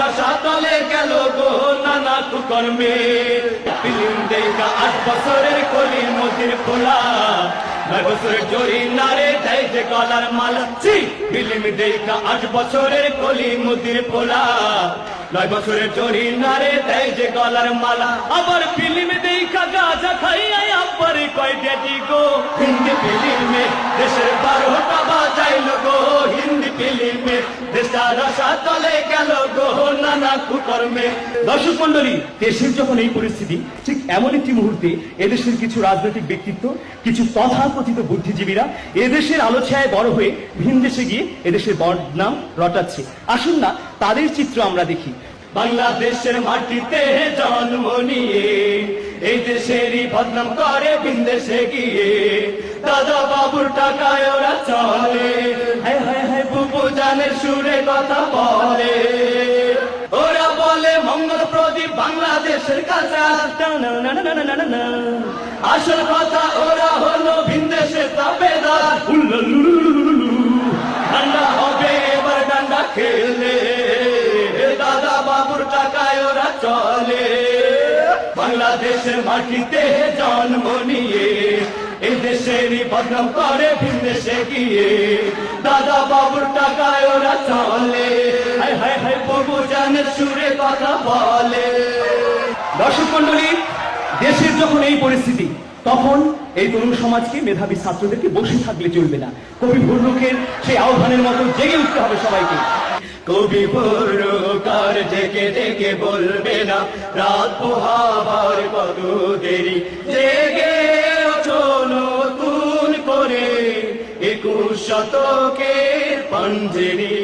আশা তলে গেল গো নানা কুকর্মে। ফিল্ম দেখা 8 বছরের কলি মতির পোলা, 9 বছরের জড়ি নারে দেয় যে গলার মালা। ফিল্ম দেখা 8 বছরের কলি মতির পোলা, 9 বছরের জড়ি নারে দেয় যে গলার মালা। আবার ফিল্ম দেখা গাঁজা খাইয়া আবার কয় ডেটি গো। হিন্দি ফিল্মে দেশের 12টা বাজাইল গো, হিন্দি ফিল্মে দেশটার আশা তলে গেল গো নানা কুকর্মে। দর্শক মন্ডলী, দেশের যখন এই পরিস্থিতি, ঠিক এমন একটি মুহূর্তে এদেশের কিছু রাজনৈতিক ব্যক্তিত্ব, কিছু তথাকথিত বুদ্ধিজীবীরা এদেশের আলোচনায় বড় হয়ে ভিন দেশে গিয়ে এদেশের বদনাম রটাচ্ছে। আসুন না তাদের চিত্র আমরা দেখি। বাংলাদেশের মাটিতে জন্ম নিয়ে এই দেশেরই বদনাম করে ভিন দেশে গিয়ে, দাদা বাবুর টাকায় ওরা চলে, হায় হায় হায় বুবু জানের সুরে কথা বলে। ওরা বলে মঙ্গল প্রদীপ বাংলাদেশের কাছে, আসল কথা ওরা হলো ভিন দেশের তাবেদার। ঠান্ডা হবে এবার ডান্ডা খেলে, দাদা বাবুর টাকায় ওরা চলে। বাংলাদেশের মাটিতে জন্ম নিয়ে এই দেশেরই বদনাম করে ভিন দেশে গিয়ে, দাদা বাবুর টাকায় ওরা চলে, হায় হায় হায় বাবু জানের সুরে কথা বলে। দর্শক মন্ডলী, দেশের যখন এই পরিস্থিতি, তখন এই তরুণ সমাজকে, মেধাবী ছাত্রদেরকে বসে থাকলে চলবে না। কবি ভুরুকের সেই আহ্বানের মতো জেগে উঠতে হবে সবাইকে। কবি ভুরুকার জেগে জেগে বলবে না রাত পোহাবার কত দেরি, জেগে ওঠো নতুন করে 21 শতকের পাঞ্জেরি।